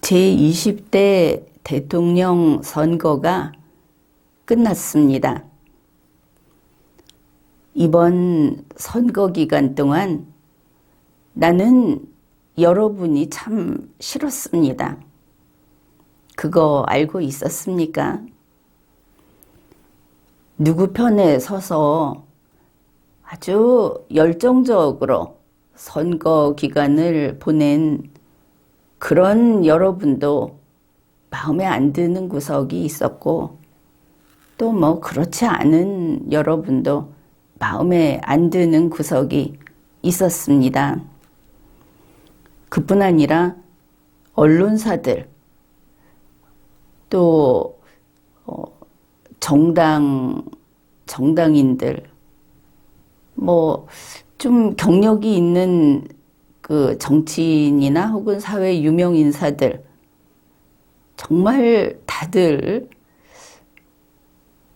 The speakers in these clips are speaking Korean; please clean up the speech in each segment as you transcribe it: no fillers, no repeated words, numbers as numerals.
제20대 대통령 선거가 끝났습니다. 이번 선거 기간 동안 나는 여러분이 참 싫었습니다. 그거 알고 있었습니까? 누구 편에 서서 아주 열정적으로 선거 기간을 보낸 그런 여러분도 마음에 안 드는 구석이 있었고, 또 뭐 그렇지 않은 여러분도 마음에 안 드는 구석이 있었습니다. 그뿐 아니라 언론사들, 또 정당인들, 뭐 좀 경력이 있는 그 정치인이나 혹은 사회 유명 인사들, 정말 다들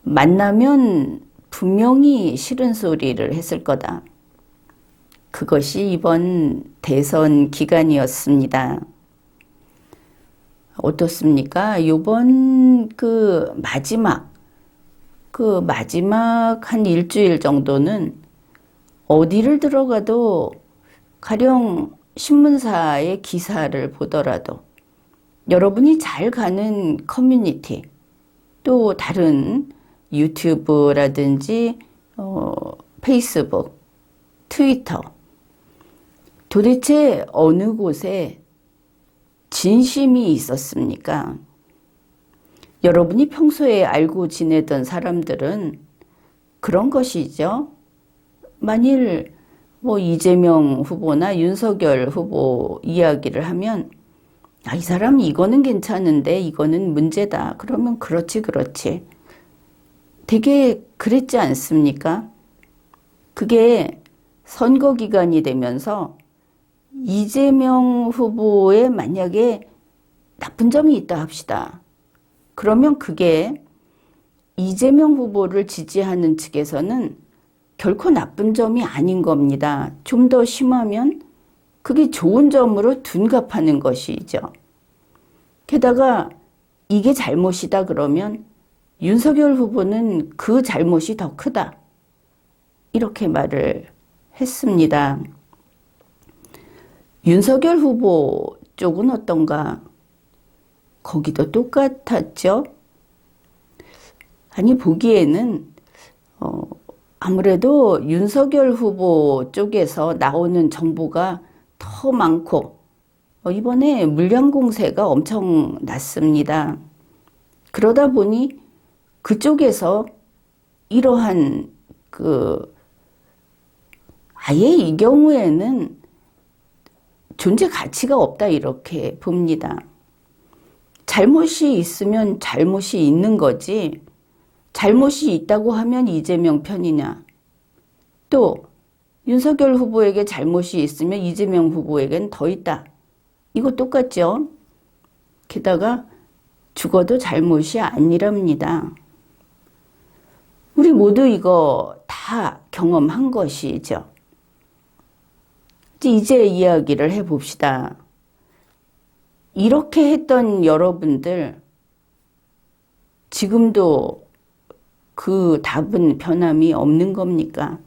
만나면 분명히 싫은 소리를 했을 거다. 그것이 이번 대선 기간이었습니다. 어떻습니까? 이번 마지막 한 일주일 정도는 어디를 들어가도 가령 신문사의 기사를 보더라도 여러분이 잘 가는 커뮤니티, 또 다른 유튜브라든지 페이스북, 트위터, 도대체 어느 곳에 진심이 있었습니까? 여러분이 평소에 알고 지내던 사람들은 그런 것이죠. 만일 뭐 이재명 후보나 윤석열 후보 이야기를 하면 이 사람 이거는 괜찮은데 이거는 문제다. 그러면 그렇지. 되게 그랬지 않습니까? 그게 선거 기간이 되면서 이재명 후보에 만약에 나쁜 점이 있다 합시다. 그러면 그게 이재명 후보를 지지하는 측에서는 결코 나쁜 점이 아닌 겁니다. 좀 더 심하면 그게 좋은 점으로 둔갑하는 것이죠. 게다가 이게 잘못이다 그러면 윤석열 후보는 그 잘못이 더 크다. 이렇게 말을 했습니다. 윤석열 후보 쪽은 어떤가? 거기도 똑같았죠? 아니, 보기에는 아무래도 윤석열 후보 쪽에서 나오는 정보가 더 많고 이번에 물량 공세가 엄청 났습니다. 그러다 보니 그쪽에서 이러한 아예 이 경우에는 존재 가치가 없다 이렇게 봅니다. 잘못이 있으면 잘못이 있는 거지, 잘못이 있다고 하면 이재명 편이냐, 또 윤석열 후보에게 잘못이 있으면 이재명 후보에겐 더 있다. 이거 똑같죠? 게다가 죽어도 잘못이 아니랍니다. 우리 모두 이거 다 경험한 것이죠. 이제 이야기를 해봅시다. 이렇게 했던 여러분들, 지금도 그 답은 변함이 없는 겁니까?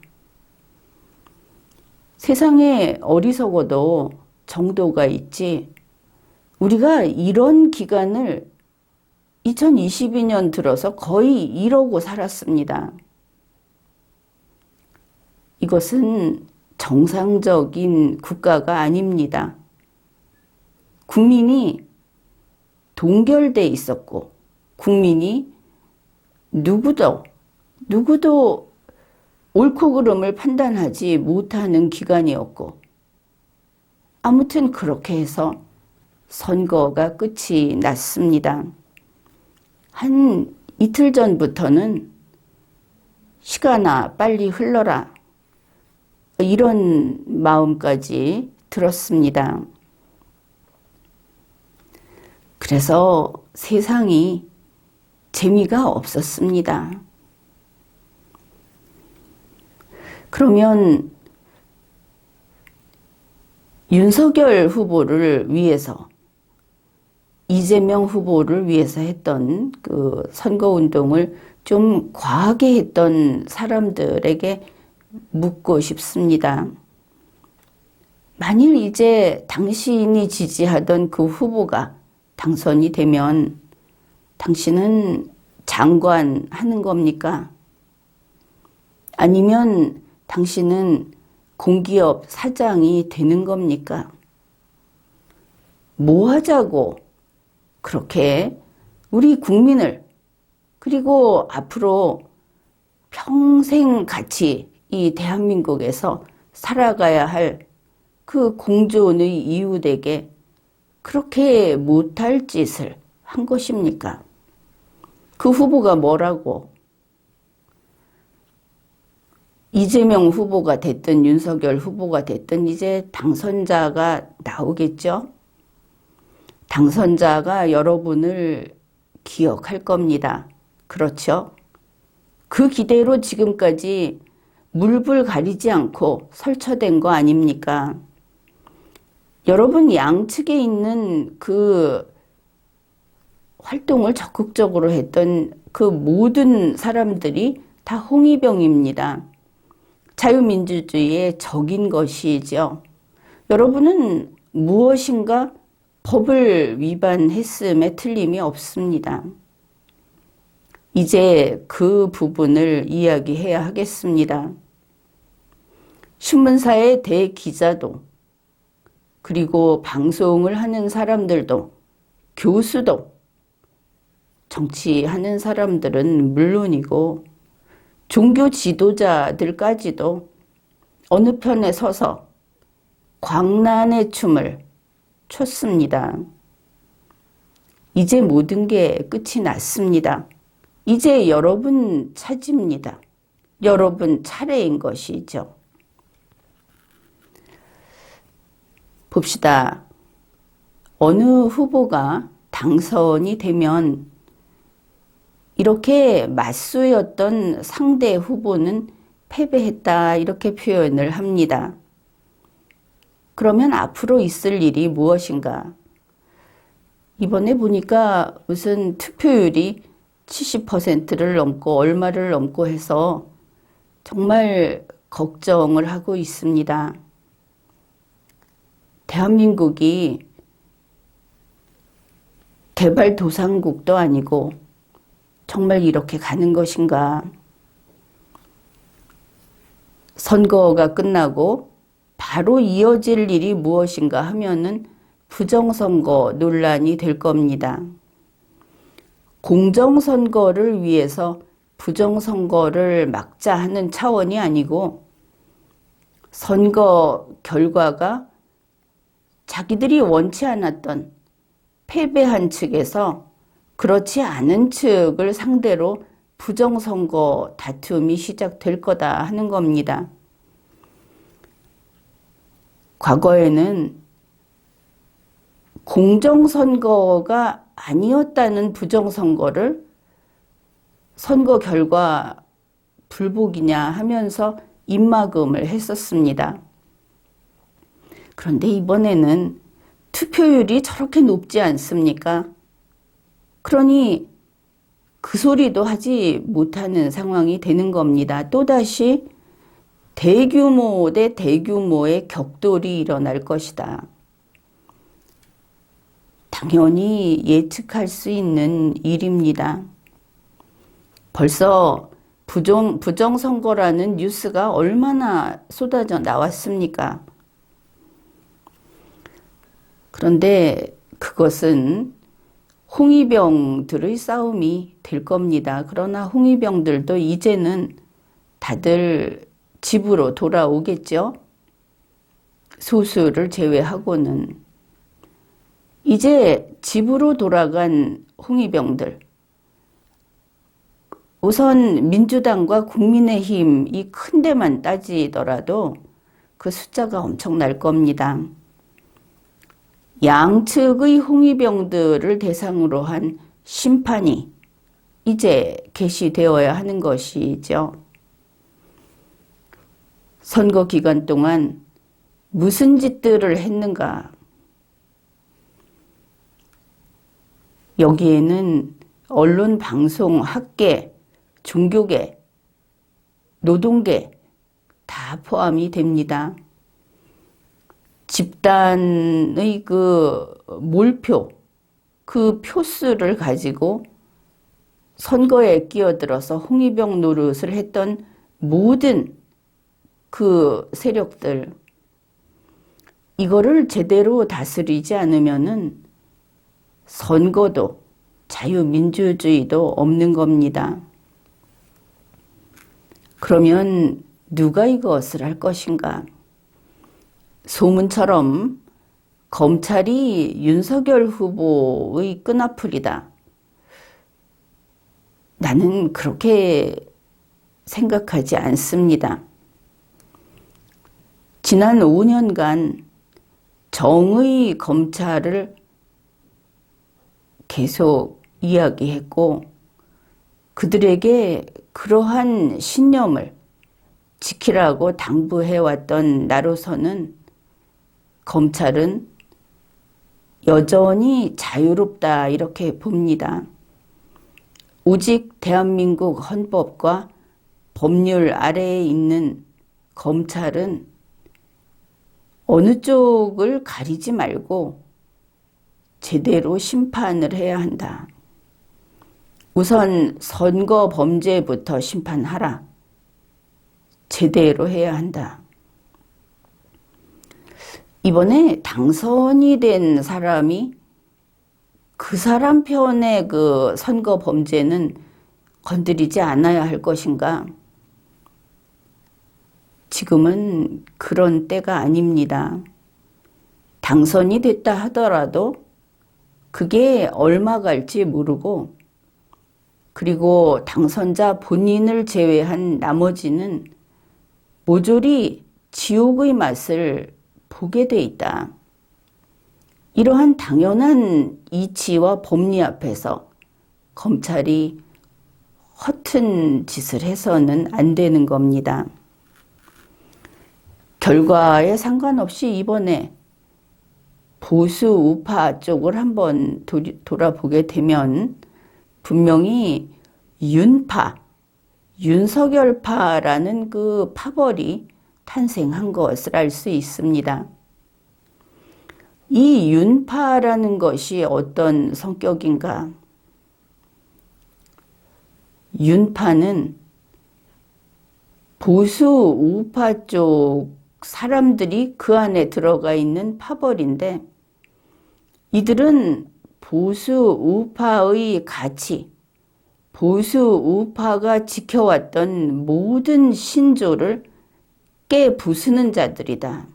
세상에 어리석어도 정도가 있지, 우리가 이런 기간을 2022년 들어서 거의 이러고 살았습니다. 이것은 정상적인 국가가 아닙니다. 국민이 동결돼 있었고, 국민이 누구도 옳고 그름을 판단하지 못하는 기간이었고, 아무튼 그렇게 해서 선거가 끝이 났습니다. 한 이틀 전부터는 시간아 빨리 흘러라, 이런 마음까지 들었습니다. 그래서 세상이 재미가 없었습니다. 그러면 윤석열 후보를 위해서 이재명 후보를 위해서 했던 그 선거운동을 좀 과하게 했던 사람들에게 묻고 싶습니다. 만일 이제 당신이 지지하던 그 후보가 당선이 되면 당신은 장관 하는 겁니까? 아니면 당신은 공기업 사장이 되는 겁니까? 뭐 하자고 그렇게 우리 국민을 그리고 앞으로 평생 같이 이 대한민국에서 살아가야 할 그 공존의 이웃에게 그렇게 못할 짓을 한 것입니까? 그 후보가 뭐라고? 이재명 후보가 됐든 윤석열 후보가 됐든 이제 당선자가 나오겠죠? 당선자가 여러분을 기억할 겁니다. 그렇죠? 그 기대로 지금까지 물불 가리지 않고 설쳐된 거 아닙니까? 여러분 양측에 있는 그 활동을 적극적으로 했던 그 모든 사람들이 다 홍위병입니다. 자유민주주의의 적인 것이죠. 여러분은 무엇인가 법을 위반했음에 틀림이 없습니다. 이제 그 부분을 이야기해야 하겠습니다. 신문사의 대기자도 그리고 방송을 하는 사람들도 교수도 정치하는 사람들은 물론이고 종교 지도자들까지도 어느 편에 서서 광란의 춤을 췄습니다. 이제 모든 게 끝이 났습니다. 이제 여러분 차지입니다. 여러분 차례인 것이죠. 봅시다. 어느 후보가 당선이 되면 이렇게 맞수였던 상대 후보는 패배했다 이렇게 표현을 합니다. 그러면 앞으로 있을 일이 무엇인가? 이번에 보니까 무슨 투표율이 70%를 넘고 얼마를 넘고 해서 정말 걱정을 하고 있습니다. 대한민국이 개발도상국도 아니고 정말 이렇게 가는 것인가? 선거가 끝나고 바로 이어질 일이 무엇인가 하면은 부정선거 논란이 될 겁니다. 공정선거를 위해서 부정선거를 막자 하는 차원이 아니고 선거 결과가 자기들이 원치 않았던 패배한 측에서 그렇지 않은 측을 상대로 부정선거 다툼이 시작될 거다 하는 겁니다. 과거에는 공정선거가 아니었다는 부정선거를 선거 결과 불복이냐 하면서 입막음을 했었습니다. 그런데 이번에는 투표율이 저렇게 높지 않습니까? 그러니 그 소리도 하지 못하는 상황이 되는 겁니다. 또다시 대규모 대 대규모의 격돌이 일어날 것이다. 당연히 예측할 수 있는 일입니다. 벌써 부정선거라는 뉴스가 얼마나 쏟아져 나왔습니까? 그런데 그것은 홍위병들의 싸움이 될 겁니다. 그러나 홍위병들도 이제는 다들 집으로 돌아오겠죠? 소수를 제외하고는. 이제 집으로 돌아간 홍위병들. 우선 민주당과 국민의힘 이 큰 데만 따지더라도 그 숫자가 엄청날 겁니다. 양측의 홍위병들을 대상으로 한 심판이 이제 개시되어야 하는 것이죠. 선거 기간 동안 무슨 짓들을 했는가? 여기에는 언론, 방송, 학계, 종교계, 노동계 다 포함이 됩니다. 집단의 그 몰표, 그 표수를 가지고 선거에 끼어들어서 홍위병 노릇을 했던 모든 그 세력들, 이거를 제대로 다스리지 않으면은 선거도 자유민주주의도 없는 겁니다. 그러면 누가 이것을 할 것인가? 소문처럼 검찰이 윤석열 후보의 끈앞풀이다. 나는 그렇게 생각하지 않습니다. 지난 5년간 정의 검찰을 계속 이야기했고 그들에게 그러한 신념을 지키라고 당부해왔던 나로서는 검찰은 여전히 자유롭다 이렇게 봅니다. 오직 대한민국 헌법과 법률 아래에 있는 검찰은 어느 쪽을 가리지 말고 제대로 심판을 해야 한다. 우선 선거 범죄부터 심판하라. 제대로 해야 한다. 이번에 당선이 된 사람이 그 사람 편의 그 선거 범죄는 건드리지 않아야 할 것인가? 지금은 그런 때가 아닙니다. 당선이 됐다 하더라도 그게 얼마 갈지 모르고 그리고 당선자 본인을 제외한 나머지는 모조리 지옥의 맛을 보게 돼 있다. 이러한 당연한 이치와 법리 앞에서 검찰이 허튼 짓을 해서는 안 되는 겁니다. 결과에 상관없이 이번에 보수 우파 쪽을 한번 돌아보게 되면 분명히 윤파, 윤석열파라는 그 파벌이 탄생한 것을 알 수 있습니다. 이 윤파라는 것이 어떤 성격인가? 윤파는 보수 우파 쪽 사람들이 그 안에 들어가 있는 파벌인데 이들은 보수 우파의 가치, 보수 우파가 지켜왔던 모든 신조를 깨부수는 자들이다.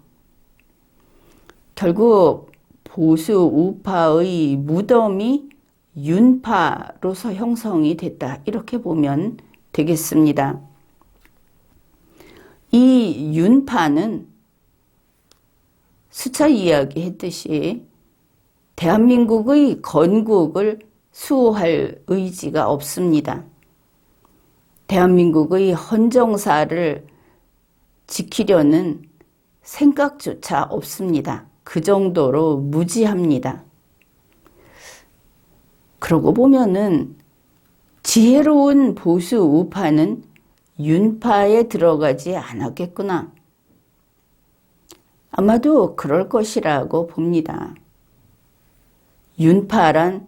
결국 보수 우파의 무덤이 윤파로서 형성이 됐다. 이렇게 보면 되겠습니다. 이 윤파는 수차 이야기했듯이 대한민국의 건국을 수호할 의지가 없습니다. 대한민국의 헌정사를 지키려는 생각조차 없습니다. 그 정도로 무지합니다. 그러고 보면은 지혜로운 보수 우파는 윤파에 들어가지 않았겠구나. 아마도 그럴 것이라고 봅니다. 윤파란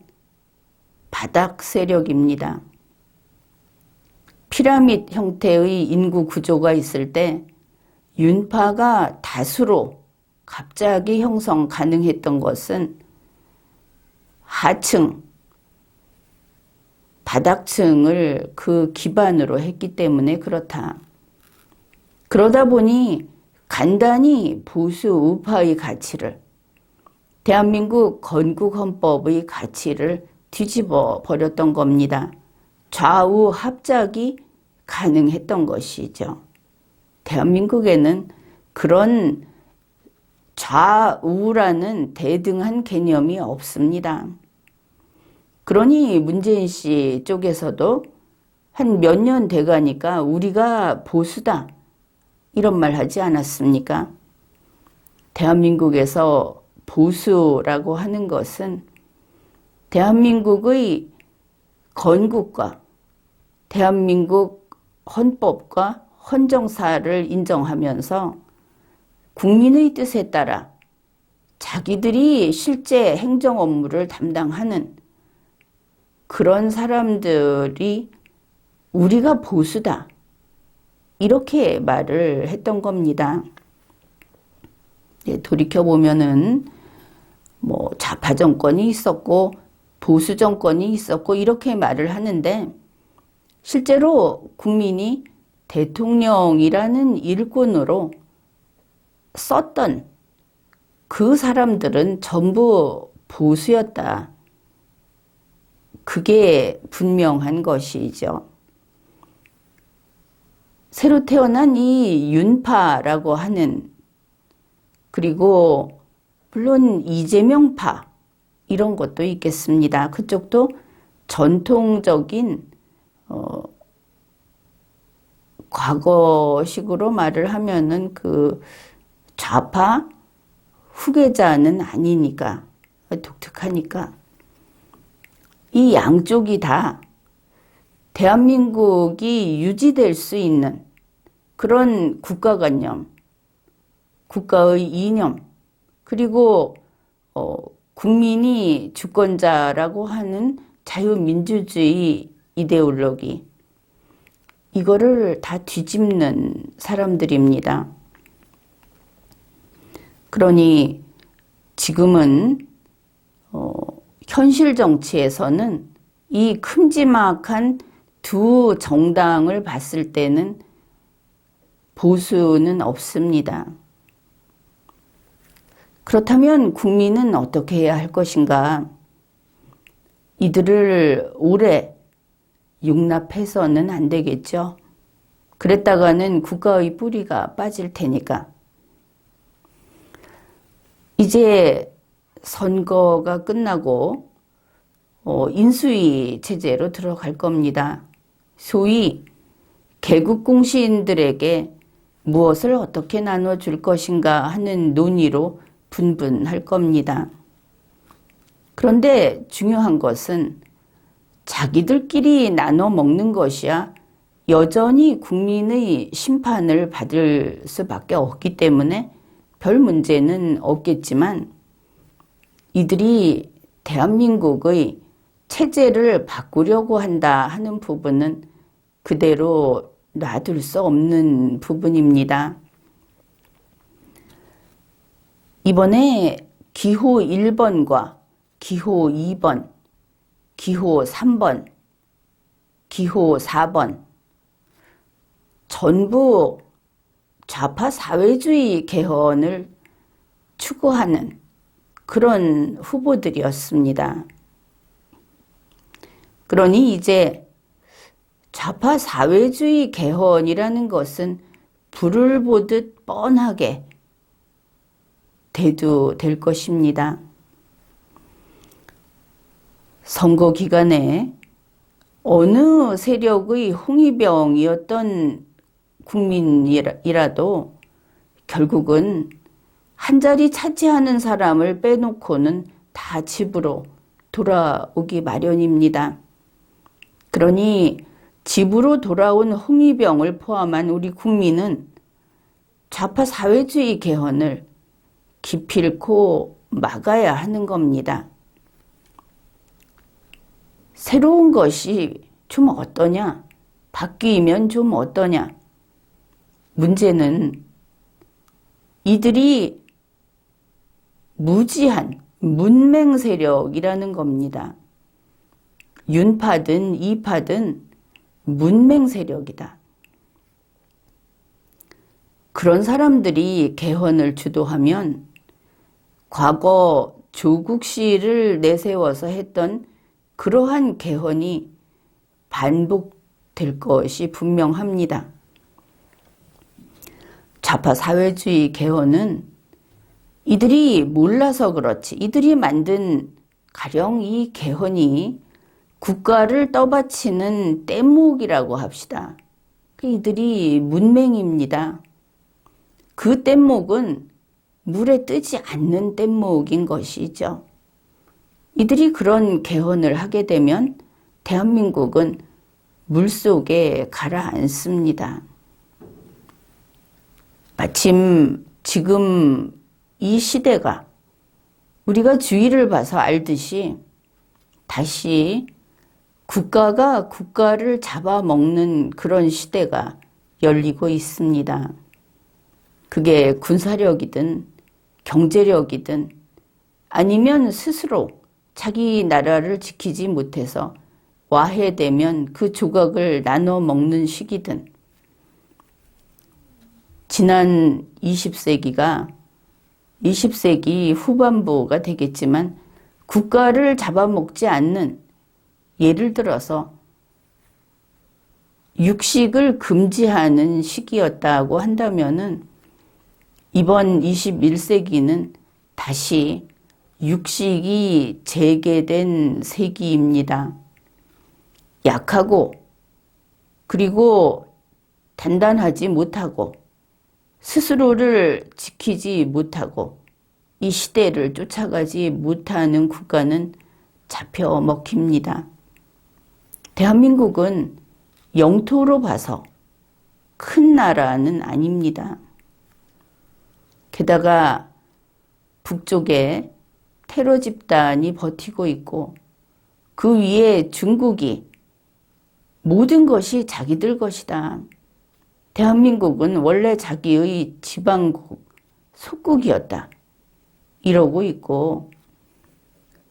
바닥 세력입니다. 피라미드 형태의 인구 구조가 있을 때 윤파가 다수로 갑자기 형성 가능했던 것은 하층, 바닥층을 그 기반으로 했기 때문에 그렇다. 그러다 보니 간단히 보수 우파의 가치를, 대한민국 건국헌법의 가치를 뒤집어 버렸던 겁니다. 좌우 합작이 가능했던 것이죠. 대한민국에는 그런 좌우라는 대등한 개념이 없습니다. 그러니 문재인 씨 쪽에서도 한 몇 년 돼가니까 우리가 보수다 이런 말 하지 않았습니까? 대한민국에서 보수라고 하는 것은 대한민국의 건국과 대한민국 헌법과 헌정사를 인정하면서 국민의 뜻에 따라 자기들이 실제 행정 업무를 담당하는 그런 사람들이 우리가 보수다. 이렇게 말을 했던 겁니다. 돌이켜보면은 뭐 좌파 정권이 있었고 보수 정권이 있었고 이렇게 말을 하는데 실제로 국민이 대통령이라는 일꾼으로 썼던 그 사람들은 전부 보수였다. 그게 분명한 것이죠. 새로 태어난 이 윤파라고 하는, 그리고 물론 이재명파 이런 것도 있겠습니다. 그쪽도 전통적인 과거식으로 말을 하면은 그 좌파 후계자는 아니니까, 독특하니까 이 양쪽이 다 대한민국이 유지될 수 있는 그런 국가관념, 국가의 이념, 그리고 국민이 주권자라고 하는 자유민주주의 이데올로기, 이거를 다 뒤집는 사람들입니다. 그러니 지금은 현실 정치에서는 이 큼지막한 두 정당을 봤을 때는 보수는 없습니다. 그렇다면 국민은 어떻게 해야 할 것인가? 이들을 오래 용납해서는 안 되겠죠. 그랬다가는 국가의 뿌리가 빠질 테니까. 이제 선거가 끝나고 인수위 체제로 들어갈 겁니다. 소위 개국공신들에게 무엇을 어떻게 나눠줄 것인가 하는 논의로 분분할 겁니다. 그런데 중요한 것은 자기들끼리 나눠 먹는 것이야 여전히 국민의 심판을 받을 수밖에 없기 때문에 별 문제는 없겠지만, 이들이 대한민국의 체제를 바꾸려고 한다 하는 부분은 그대로 놔둘 수 없는 부분입니다. 이번에 기호 1번과 기호 2번, 기호 3번, 기호 4번 전부 좌파 사회주의 개헌을 추구하는 그런 후보들이었습니다. 그러니 이제 좌파 사회주의 개헌이라는 것은 불을 보듯 뻔하게 대두될 것입니다. 선거 기간에 어느 세력의 홍위병이었던 국민이라도 결국은 한 자리 차지하는 사람을 빼놓고는 다 집으로 돌아오기 마련입니다. 그러니 집으로 돌아온 홍위병을 포함한 우리 국민은 좌파 사회주의 개헌을 기필코 막아야 하는 겁니다. 새로운 것이 좀 어떠냐? 바뀌면 좀 어떠냐? 문제는 이들이 무지한 문맹 세력이라는 겁니다. 윤파든 이파든 문맹 세력이다. 그런 사람들이 개헌을 주도하면 과거 조국 씨를 내세워서 했던 그러한 개헌이 반복될 것이 분명합니다. 좌파 사회주의 개헌은 이들이 몰라서 그렇지, 이들이 만든 가령 이 개헌이 국가를 떠받치는 뗏목이라고 합시다. 이들이 문맹입니다. 그 뗏목은 물에 뜨지 않는 뗏목인 것이죠. 이들이 그런 개헌을 하게 되면 대한민국은 물속에 가라앉습니다. 마침 지금 이 시대가 우리가 주위를 봐서 알듯이 다시 국가가 국가를 잡아먹는 그런 시대가 열리고 있습니다. 그게 군사력이든 경제력이든 아니면 스스로 자기 나라를 지키지 못해서 와해되면 그 조각을 나눠 먹는 시기든 지난 20세기가 20세기 후반부가 되겠지만 국가를 잡아먹지 않는, 예를 들어서 육식을 금지하는 시기였다고 한다면은 이번 21세기는 다시 육식이 재개된 세기입니다. 약하고 그리고 단단하지 못하고 스스로를 지키지 못하고 이 시대를 쫓아가지 못하는 국가는 잡혀 먹힙니다. 대한민국은 영토로 봐서 큰 나라는 아닙니다. 게다가 북쪽에 테러 집단이 버티고 있고 그 위에 중국이 모든 것이 자기들 것이다. 대한민국은 원래 자기의 지방국, 속국이었다. 이러고 있고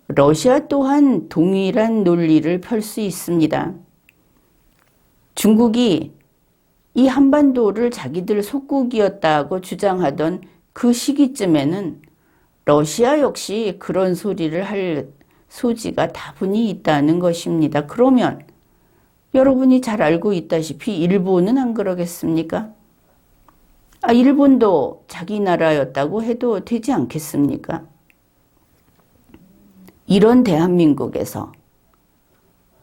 러시아 또한 동일한 논리를 펼 수 있습니다. 중국이 이 한반도를 자기들 속국이었다고 주장하던 그 시기쯤에는 러시아 역시 그런 소리를 할 소지가 다분히 있다는 것입니다. 그러면 여러분이 잘 알고 있다시피 일본은 안 그러겠습니까? 일본도 자기 나라였다고 해도 되지 않겠습니까? 이런 대한민국에서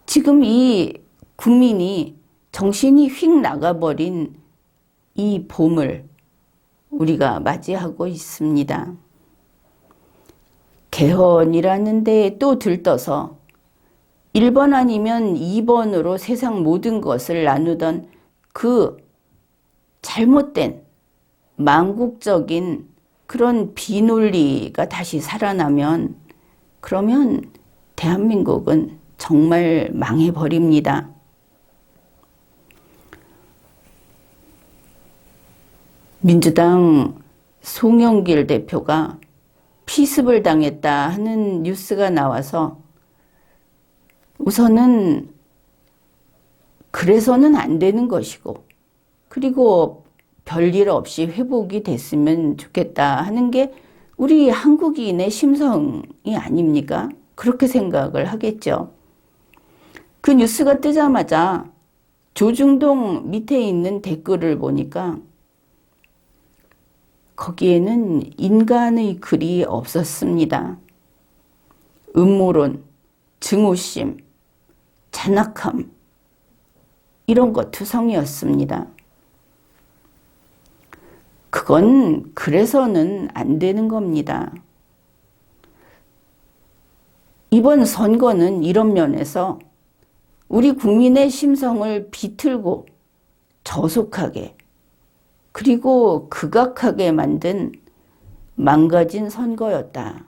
지금 이 국민이 정신이 휙 나가버린 이 봄을 우리가 맞이하고 있습니다. 개헌이라는 데에 또 들떠서 1번 아니면 2번으로 세상 모든 것을 나누던 그 잘못된 망국적인 그런 비논리가 다시 살아나면 그러면 대한민국은 정말 망해버립니다. 민주당 송영길 대표가 피습을 당했다 하는 뉴스가 나와서 우선은 그래서는 안 되는 것이고 그리고 별일 없이 회복이 됐으면 좋겠다 하는 게 우리 한국인의 심성이 아닙니까? 그렇게 생각을 하겠죠. 그 뉴스가 뜨자마자 조중동 밑에 있는 댓글을 보니까 거기에는 인간의 글이 없었습니다. 음모론, 증오심, 잔악함 이런 것 투성이었습니다. 그건 그래서는 안 되는 겁니다. 이번 선거는 이런 면에서 우리 국민의 심성을 비틀고 저속하게 그리고 극악하게 만든 망가진 선거였다.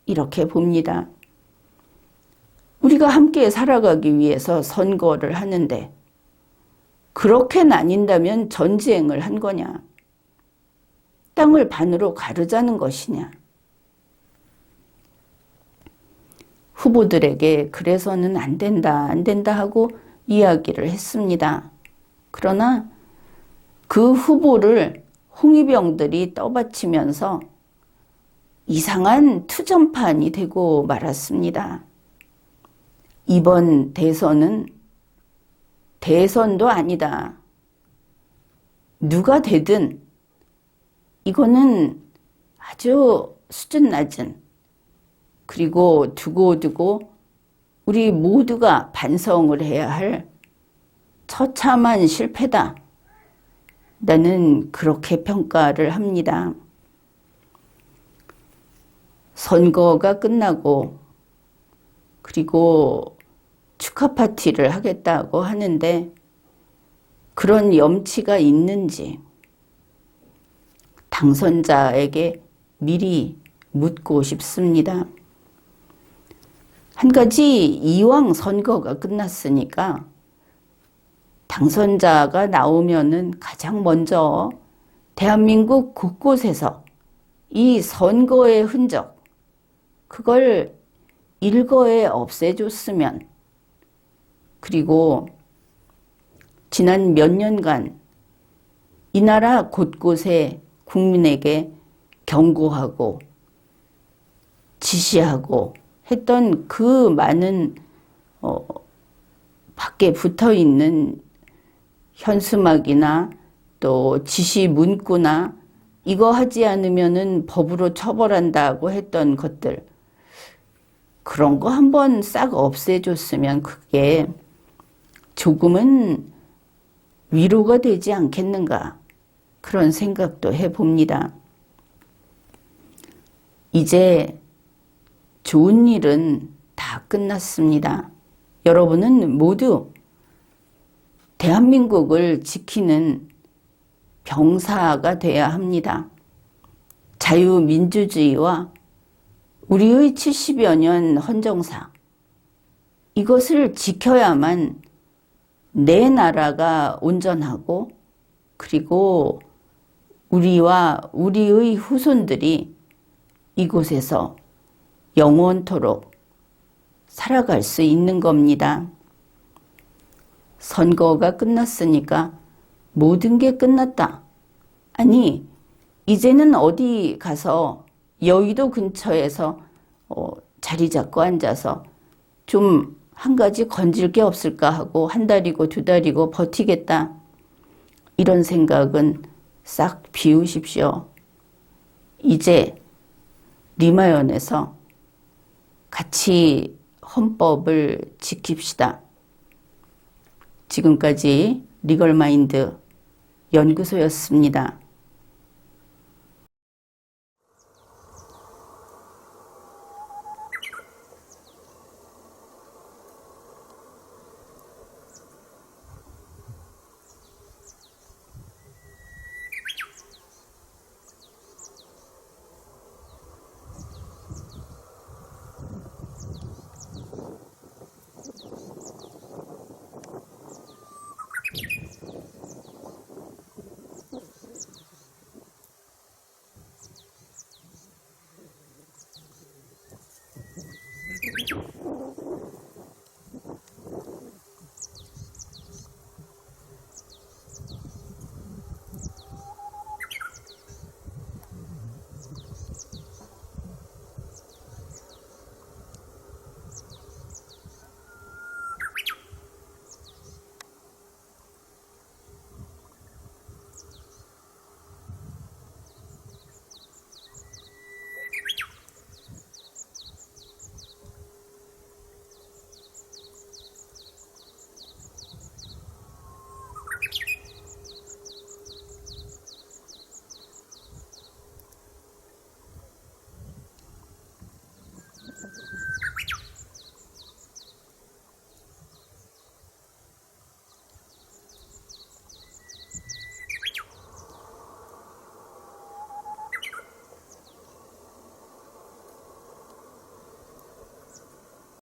이렇게 봅니다. 우리가 함께 살아가기 위해서 선거를 하는데 그렇게 나뉜다면 전쟁을 한 거냐? 땅을 반으로 가르자는 것이냐? 후보들에게 그래서는 안 된다 하고 이야기를 했습니다. 그러나 그 후보를 홍위병들이 떠받치면서 이상한 투정판이 되고 말았습니다. 이번 대선은 대선도 아니다. 누가 되든 이거는 아주 수준 낮은 그리고 두고두고 우리 모두가 반성을 해야 할 처참한 실패다. 나는 그렇게 평가를 합니다. 선거가 끝나고 그리고 축하 파티를 하겠다고 하는데 그런 염치가 있는지 당선자에게 미리 묻고 싶습니다. 한 가지 이왕 선거가 끝났으니까 당선자가 나오면은 가장 먼저 대한민국 곳곳에서 이 선거의 흔적, 그걸 일거에 없애줬으면, 그리고 지난 몇 년간 이 나라 곳곳에 국민에게 경고하고 지시하고 했던 그 많은 밖에 붙어 있는 현수막이나 또 지시 문구나 이거 하지 않으면은 법으로 처벌한다고 했던 것들, 그런 거 한번 싹 없애줬으면 그게 조금은 위로가 되지 않겠는가, 그런 생각도 해봅니다. 이제 좋은 일은 다 끝났습니다. 여러분은 모두 대한민국을 지키는 병사가 되어야 합니다. 자유민주주의와 우리의 70여 년 헌정사, 이것을 지켜야만 내 나라가 온전하고 그리고 우리와 우리의 후손들이 이곳에서 영원토록 살아갈 수 있는 겁니다. 선거가 끝났으니까 모든 게 끝났다. 아니, 이제는 어디 가서 여의도 근처에서 자리 잡고 앉아서 좀 한 가지 건질 게 없을까 하고 한 달이고 두 달이고 버티겠다. 이런 생각은 싹 비우십시오. 이제 리마연에서 같이 헌법을 지킵시다. 지금까지 리걸마인드 연구소였습니다.